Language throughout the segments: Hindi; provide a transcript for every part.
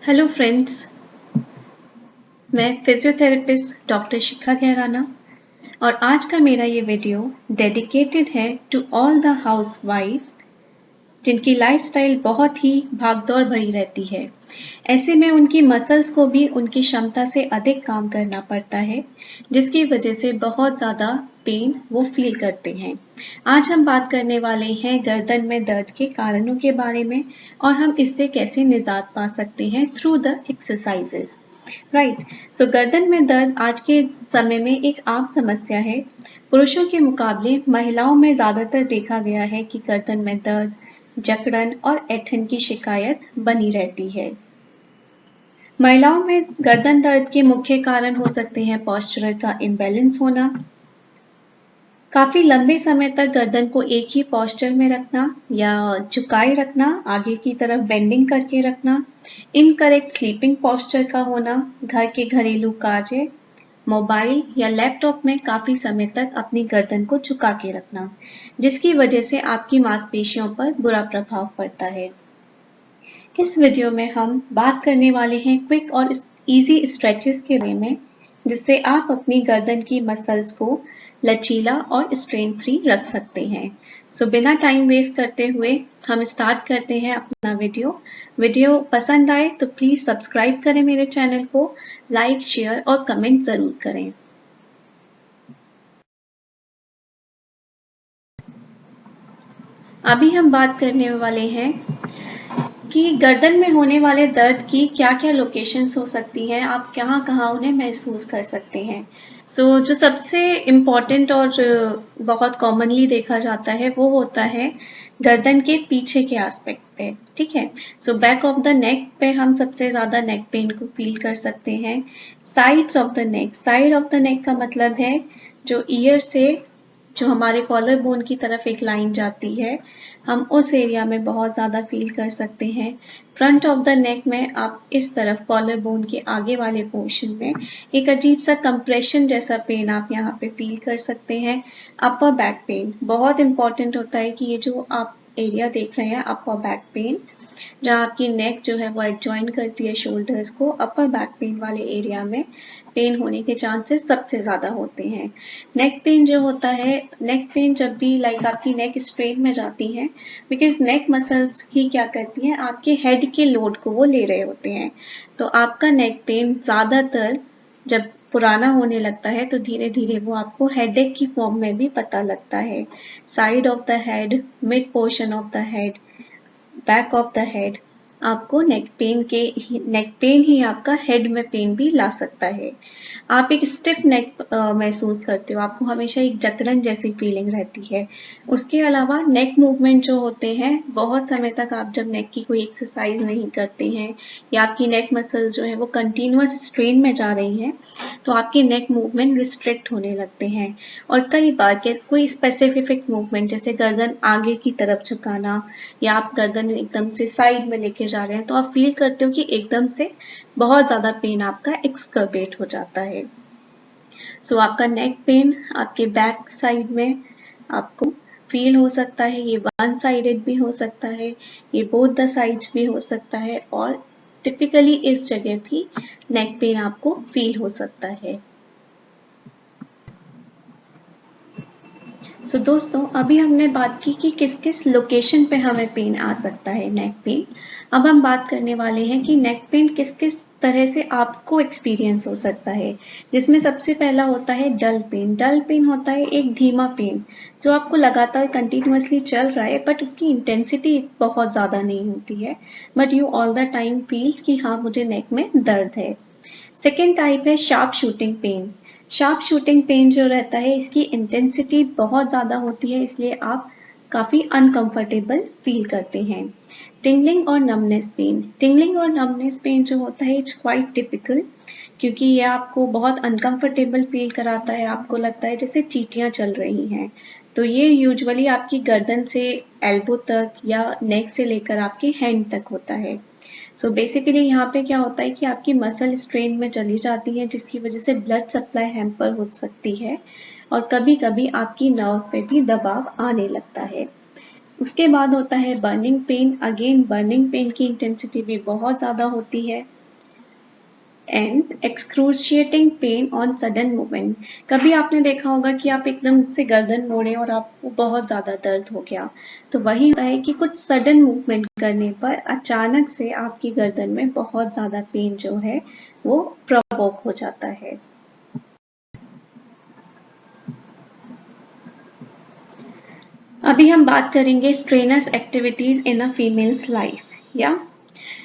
हेलो फ्रेंड्स, मैं फिजियोथेरेपिस्ट डॉक्टर शिखा गहराना और आज का मेरा ये वीडियो डेडिकेटेड है टू ऑल द हाउसवाइफ जिनकी लाइफस्टाइल बहुत ही भागदौड़ भरी रहती है। ऐसे में उनकी मसल्स को भी उनकी क्षमता से अधिक काम करना पड़ता है, जिसकी वजह से बहुत ज़्यादा पेन वो फील करते हैं। आज हम बात करने वाले हैं गर्दन में दर्द के कारणों के बारे में और हम इससे कैसे निजात पा सकते हैं थ्रू द एक्सरसाइजेस। राइट, सो गर्दन में दर्द आज के समय में एक आम समस्या है। पुरुषों के मुकाबले महिलाओं में ज़्यादातर देखा गया है कि गर्दन में दर्द, जकड़न और ऐंठन की शिकायत बनी रहती है। महिलाओं में गर्दन दर्द के मुख्य कारण हो सकते हैं पोस्चरल का इम्बैलेंस होना, काफी लंबे समय तक गर्दन को एक ही पोस्चर में रखना या झुकाए रखना, आगे की तरफ बेंडिंग करके रखना, इनकरेक्ट स्लीपिंग पोस्चर का होना, घर के घरेलू कार्य, मोबाइल या लैपटॉप में काफी समय तक अपनी गर्दन को झुका के रखना, जिसकी वजह से आपकी मांसपेशियों पर बुरा प्रभाव पड़ता है। इस वीडियो में हम बात करने वाले हैं क्विक और इजी स्ट्रेचेस के बारे में, जिससे आप अपनी गर्दन की मसल्स को लचीला और स्ट्रेन फ्री रख सकते हैं। सो बिना टाइम वेस्ट करते हुए हम स्टार्ट करते हैं अपना वीडियो पसंद आए तो प्लीज सब्सक्राइब करें मेरे चैनल को, लाइक, शेयर और कमेंट जरूर करें। अभी हम बात करने वाले हैं कि गर्दन में होने वाले दर्द की क्या-क्या लोकेशंस हो सकती हैं, आप कहाँ-कहाँ उन्हें महसूस कर सकते हैं। जो सबसे इम्पोर्टेंट और बहुत कॉमनली देखा जाता है वो होता है गर्दन के पीछे के एस्पेक्ट पे, ठीक है। बैक ऑफ द नेक पे हम सबसे ज़्यादा नेक पेन को फील कर सकते हैं। साइड ऑफ द नेक का मतलब है जो ईयर से जो हमारे कॉलर बोन की तरफ एक लाइन जाती है, हम उस एरिया में बहुत ज़्यादा फील कर सकते हैं। फ्रंट ऑफ द नेक में आप इस तरफ कॉलर बोन के आगे वाले पोर्शन में एक अजीब सा कंप्रेशन जैसा पेन आप यहाँ पे फील कर सकते हैं। अपर बैक पेन बहुत इंपॉर्टेंट होता है कि ये जो आप एरिया देख रहे हैं अपर बैक पेन, जहाँ आपकी नेक जो है वो एडजॉइन करती है शोल्डर्स को, अपर बैक पेन वाले एरिया में पेन होने के चांसेस सबसे ज़्यादा होते हैं। नेक पेन जो होता है, नेक पेन जब भी आपकी नेक स्ट्रेन में जाती है, बिकॉज नेक मसल्स ही क्या करती हैं, आपके हेड के लोड को वो ले रहे होते हैं। तो आपका नेक पेन ज़्यादातर जब पुराना होने लगता है तो धीरे धीरे वो आपको हेडेक की फॉर्म में भी पता लगता है। Side of the head, mid portion of the head, back of the head, आपको नेक पेन ही आपका हेड में पेन भी ला सकता है। आप एक स्टिफ नेक महसूस करते हो, आपको हमेशा एक जकड़न जैसी फीलिंग रहती है। उसके अलावा नेक मूवमेंट जो होते हैं, बहुत समय तक आप जब नेक की कोई एक्सरसाइज नहीं करते हैं या आपकी नेक मसल्स जो है वो कंटिन्यूअस स्ट्रेन में जा रही हैं, तो आपके नेक मूवमेंट रिस्ट्रिक्ट होने लगते हैं। और कई बार कोई स्पेसिफिक मूवमेंट जैसे गर्दन आगे की तरफ झुकाना या आप गर्दन एकदम से साइड में लेके जा रहे हैं, तो आप फील करते हो कि एकदम से बहुत ज़्यादा पेन आपका एक्सकर्बेट हो जाता है। आपका नेक पेन आपके बैक साइड में आपको फील हो सकता है, ये वन साइडेड भी हो सकता है, ये बोथ द साइड्स भी हो सकता है और टिपिकली इस जगह भी नेक पेन आपको फील हो सकता है। दोस्तों, अभी हमने बात की कि किस किस लोकेशन पे हमें पेन आ सकता है, नेक पेन। अब हम बात करने वाले हैं कि नेक पेन किस किस तरह से आपको एक्सपीरियंस हो सकता है, जिसमें सबसे पहला होता है डल पेन। डल पेन होता है एक धीमा पेन जो आपको लगातार कंटिन्यूअसली चल रहा है, बट उसकी इंटेंसिटी बहुत ज़्यादा नहीं होती है, but you all the time feels कि हाँ मुझे नेक में दर्द है। सेकेंड टाइप है sharp shooting pain. Sharp shooting pain जो रहता है, इसकी इंटेंसिटी बहुत ज़्यादा होती है, इसलिए आप काफ़ी अनकंफर्टेबल फील करते हैं। टिंगलिंग और नमनेस पेन। टिंगलिंग और नमनेस पेन जो होता है इट्स क्वाइट टिपिकल, क्योंकि ये आपको बहुत अनकंफर्टेबल फील कराता है, आपको लगता है जैसे चींटियां चल रही हैं। तो ये यूजुअली आपकी गर्दन से एल्बो तक या नेक से लेकर आपके हैंड तक होता है। बेसिकली यहाँ पे क्या होता है कि आपकी मसल स्ट्रेन में चली जाती है, जिसकी वजह से ब्लड सप्लाई हैम्पर हो सकती है और कभी कभी आपकी नर्व पे भी दबाव आने लगता है। उसके बाद होता है burning pain. Again burning pain की इंटेंसिटी भी बहुत ज़्यादा होती है। And excruciating pain on sudden movement. कभी आपने देखा होगा कि आप एकदम से गर्दन मोड़े और आपको बहुत ज़्यादा दर्द हो गया, तो वही होता है कि कुछ सडन मूवमेंट करने पर अचानक से आपकी गर्दन में बहुत ज़्यादा पेन जो है वो प्रवोक हो जाता है। अभी हम बात करेंगे strenuous activities in a females life. या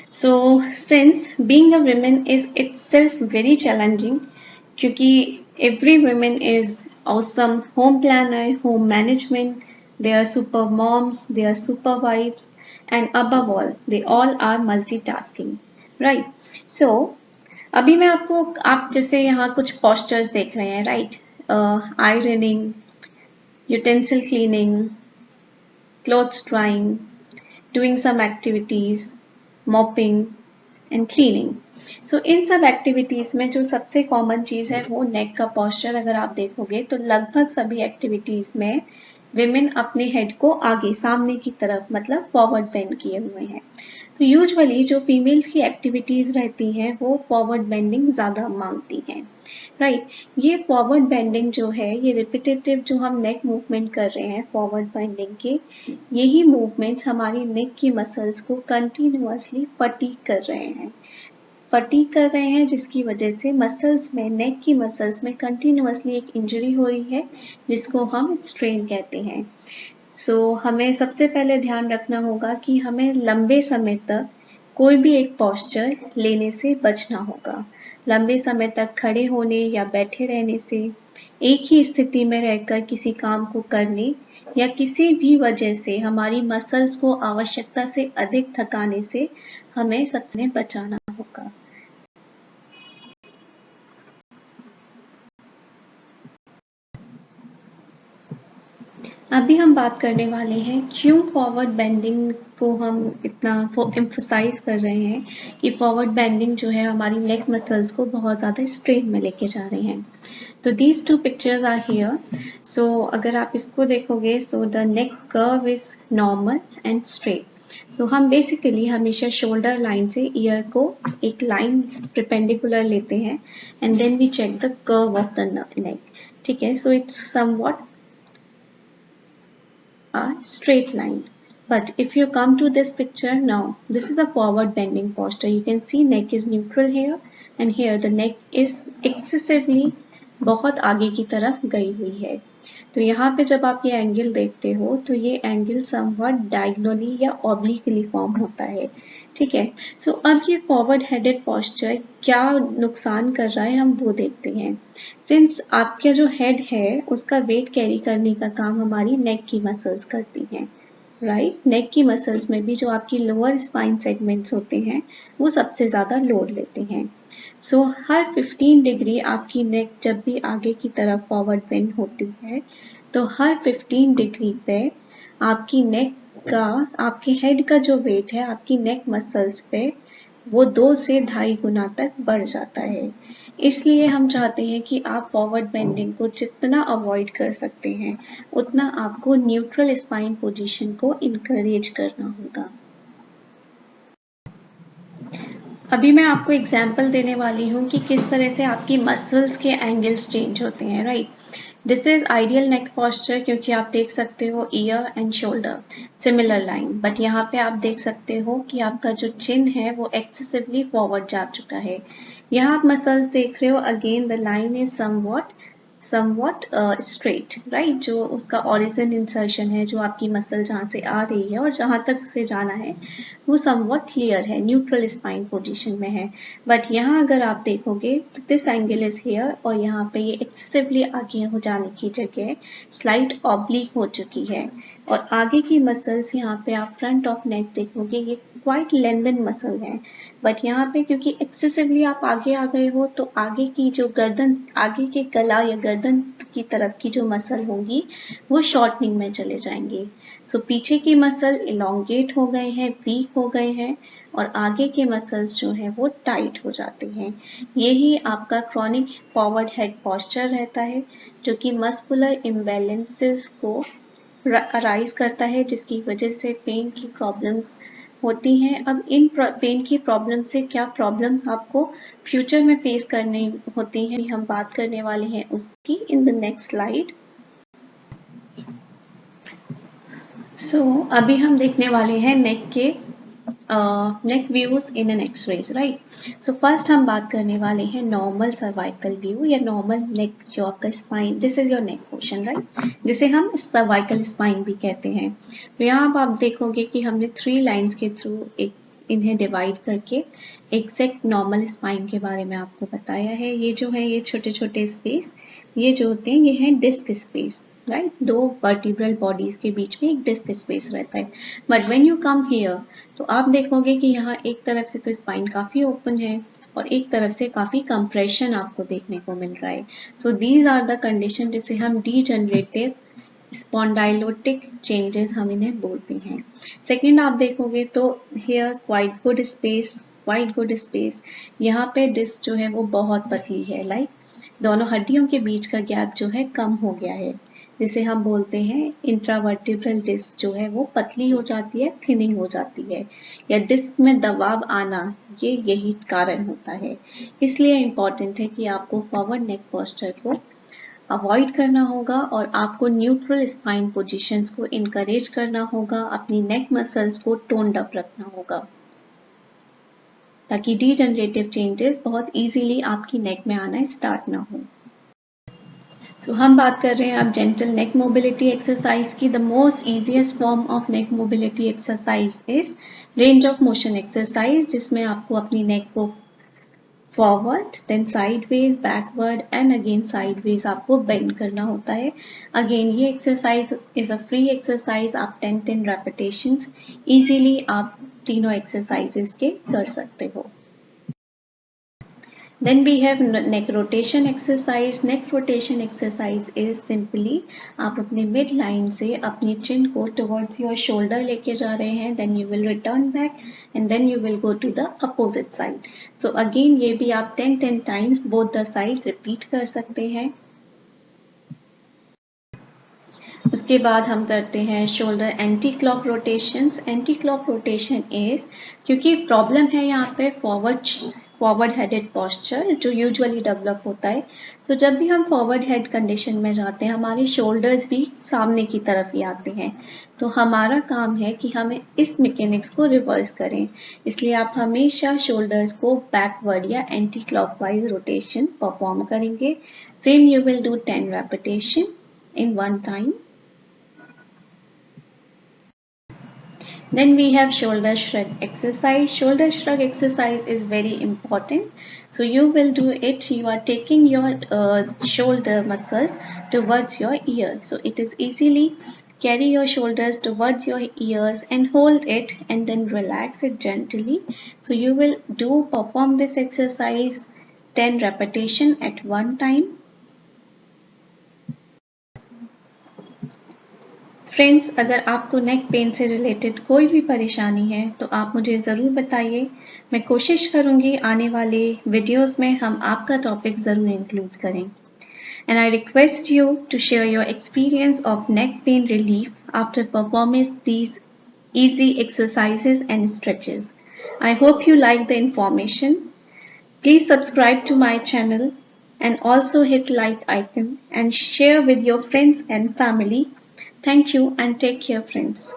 So, since being a woman is itself very challenging, क्योंकि every woman is awesome home planner, home management, they are super moms, they are super wives, and above all, they all are multitasking, right? So, अभी मैं आपको, आप जैसे यहाँ कुछ postures देख रहे हैं, right? Ironing, utensil cleaning, clothes drying, doing some activities, mopping, and cleaning. So इन सब एक्टिविटीज में जो सबसे कॉमन चीज है वो नेक का पोस्चर। अगर आप देखोगे तो लगभग सभी एक्टिविटीज में विमेन अपने हेड को आगे सामने की तरफ मतलब फॉरवर्ड बेंड किए हुए हैं। तो यूजुअली जो फीमेल्स की एक्टिविटीज रहती हैं वो फॉरवर्ड बेंडिंग ज्यादा मांगती हैं, राइट। ये फॉरवर्ड बेंडिंग जो है, ये रिपीटेटिव जो हम नेक मूवमेंट कर रहे हैं फॉरवर्ड बेंडिंग के, यही मूवमेंट्स हमारी नेक की मसल्स को कंटिन्यूअसली फटीग कर रहे हैं, जिसकी वजह से मसल्स में, नेक की मसल्स में कंटिन्यूअसली एक इंजरी हो रही है जिसको हम स्ट्रेन कहते हैं। सो हमें सबसे पहले ध्यान रखना होगा कि हमें लंबे समय तक कोई भी एक पोस्चर लेने से बचना होगा। लंबे समय तक खड़े होने या बैठे रहने से, एक ही स्थिति में रहकर किसी काम को करने या किसी भी वजह से हमारी मसल्स को आवश्यकता से अधिक थकाने से हमें सबसे बचाना होगा। अभी हम बात करने वाले हैं क्यों फॉरवर्ड बेंडिंग को हम इतना एम्फोसाइज कर रहे हैं कि फॉरवर्ड बेंडिंग जो है हमारी नेक मसल्स को बहुत ज़्यादा स्ट्रेन में लेके जा रहे हैं। तो these two pictures are here. So अगर आप इसको देखोगे, so the neck curve is normal and straight. So हम बेसिकली हमेशा शोल्डर लाइन से ईयर को एक लाइन परपेंडिकुलर लेते हैं and then we check the curve of the neck. ठीक है, so it's somewhat a straight line. But if you come to this picture now, this is a forward bending posture. You can see neck is neutral here and here the neck is excessively बहुत आगे की तरफ गई हुई है। तो यहाँ पे जब आप ये एंगल देखते हो तो ये एंगल समवट डायगोनली या ऑब्लिकली फॉर्म होता है। ठीक है, सो अब ये फॉरवर्ड हेडेड पोस्चर क्या नुकसान कर रहा है हम वो देखते हैं। सिंस आपका जो हेड है उसका वेट कैरी करने का काम हमारी नेक की मसल्स करती हैं, राइट। नेक की मसल्स में भी जो आपकी लोअर स्पाइन सेगमेंट्स होते हैं वो सबसे ज़्यादा लोड लेते हैं। सो हर 15 डिग्री आपकी नेक जब भी आगे की तरफ फॉरवर्ड बेंड होती है तो हर 15 डिग्री पे आपकी नेक का, आपके हेड का जो वेट है आपकी नेक मसल्स पे वो 2 से 2.5 गुना तक बढ़ जाता है। इसलिए हम चाहते हैं कि आप फॉरवर्ड बेंडिंग को जितना अवॉइड कर सकते हैं उतना आपको न्यूट्रल स्पाइन पोजीशन को इनकरेज करना होगा। अभी मैं आपको एग्जाम्पल देने वाली हूँ कि किस तरह से आपकी मसल्स के एंगल्स चेंज होते हैं, right. This is ideal neck posture क्योंकि आप देख सकते हो year and shoulder similar line, but यहाँ पे आप देख सकते हो कि आपका जो चिन है वो एक्सेसिवली फॉरवर्ड जा चुका है। यहाँ आप मसल्स देख रहे हो, again the line is somewhat straight, right. जो उसका ओरिजिन इंसर्शन है, जो आपकी मसल जहाँ से आ रही है और जहाँ तक उसे जाना है वो समवॉट क्लियर है, न्यूट्रल स्पाइन पोजीशन में है। बट यहाँ अगर आप देखोगे तो दिस एंगल इज हियर और यहाँ पे ये एक्सेसिवली आगे हो जाने की जगह स्लाइट ऑब्लिक हो चुकी है और आगे की मसल्स यहाँ पे आप फ्रंट ऑफ नेक देखोगे ये क्वाइट लेंथन मसल है। बट यहाँ पे क्योंकि एक्सेसिवली आप आगे आ गए हो तो आगे की जो गर्दन, आगे के गला या गर्दन की तरफ की जो मसल होंगी वो शॉर्टनिंग में चले जाएंगे। सो पीछे की मसल इलोंगेट हो गए हैं, वीक हो गए हैं और आगे के मसल्स जो हैं वो टाइट हो जाते हैं। यही आपका क्रॉनिक फॉरवर्ड हेड पोस्चर रहता है जो कि मस्कुलर इम्बैलेंसेस को अराइज करता है, जिसकी वजह से पेन की प्रॉब्लम्स होती हैं। अब इन पेन की प्रॉब्लम से क्या प्रॉब्लम्स आपको फ्यूचर में फेस करनी होती हैं, हम बात करने वाले हैं उसकी in the next slide. So अभी हम देखने वाले हैं नेक के neck views in an X-rays, right. So first हम बात करने वाले हैं नॉर्मल सर्वाइकल व्यू या नॉर्मल नेक, जो आपका spine, this is your neck portion, right, जिसे हम सर्वाइकल स्पाइन भी कहते हैं। तो यहाँ आप देखोगे कि हमने 3 लाइंस के थ्रू एक इन्हें डिवाइड करके एग्जैक्ट नॉर्मल स्पाइन के बारे में आपको बताया है। ये जो है, ये छोटे छोटे स्पेस, ये जो होते हैं, ये हैं disc space, right. 2 vertebral bodies के बीच में एक डिस्क स्पेस रहता है। But when you come here, तो आप देखोगे कि यहाँ एक तरफ से तो स्पाइन काफी ओपन है और एक तरफ से काफी कंप्रेशन आपको देखने को मिल रहा है। So these are the condition जिसे हम डीजनरेटिव स्पॉन्डाइलोटिक चेंजेस हम इन्हें बोलते हैं। सेकेंड आप देखोगे तो हेयर क्वाइट गुड स्पेस, यहाँ पे डिस्क जो है वो बहुत पतली है, लाइक दोनों हड्डियों के बीच का गैप जो है कम हो गया है, जिसे हम बोलते हैं इंट्रावर्टिब्रल डिस्क जो है वो पतली हो जाती है, थिनिंग हो जाती है, या डिस्क में दबाव आना, ये यही कारण होता है। इसलिए इम्पॉर्टेंट है कि आपको फॉरवर्ड नेक पोस्चर को अवॉइड करना होगा और आपको न्यूट्रल स्पाइन पोजीशंस को इनकरेज करना होगा, अपनी नेक मसल्स को टोन्ड अप रखना होगा, ताकि डीजनरेटिव चेंजेस बहुत इजीली आपकी नेक में आना स्टार्ट ना हो। सो हम बात कर रहे हैं अब जेंटल नेक मोबिलिटी एक्सरसाइज की। The most easiest form of neck mobility exercise is range of motion exercise, जिसमें आपको अपनी नेक को forward, then sideways, backward and again sideways आपको बेंड करना होता है। अगेन ये exercise is a free exercise, आप 10 रेपिटेशंस इजीली आप तीनों एक्सरसाइजेस के कर सकते हो। Then we have neck rotation exercise. Neck rotation exercise is simply आप अपने मिड लाइन से अपनी चिन को towards your shoulder लेके जा रहे हैं, then you will return back and then you will go to the opposite side. So again ये भी आप 10 times both the side repeat कर सकते हैं। उसके बाद हम करते हैं shoulder anti clock rotations. Anti clock rotation is, क्योंकि प्रॉब्लम है यहाँ पे फॉरवर्ड हेडेड पोस्चर जो यूजुअली डेवलप होता है। तो जब भी हम फॉरवर्ड हेड कंडीशन में जाते हैं, हमारे शोल्डर्स भी सामने की तरफ ही आते हैं। तो हमारा काम है कि हमें इस मैकेनिक्स को रिवर्स करें, इसलिए आप हमेशा शोल्डर्स को बैकवर्ड या एंटी क्लॉकवाइज रोटेशन परफॉर्म करेंगे। Same you will do 10 repetition in one time. Then we have shoulder shrug exercise. Shoulder shrug exercise is very important. So you will do it, you are taking your shoulder muscles towards your ears. So it is easily carry your shoulders towards your ears and hold it and then relax it gently. So you will perform this exercise 10 repetition at one time. Friends, अगर आपको नेक पेन से रिलेटेड कोई भी परेशानी है तो आप मुझे ज़रूर बताइए। मैं कोशिश करूँगी आने वाले वीडियोस में हम आपका टॉपिक ज़रूर इंक्लूड करें। And I request you to share your experience of neck pain relief after performing these easy exercises and stretches. I hope you like the information. Please subscribe to my channel and also hit like icon and share with your friends and family. Thank you and take care, friends.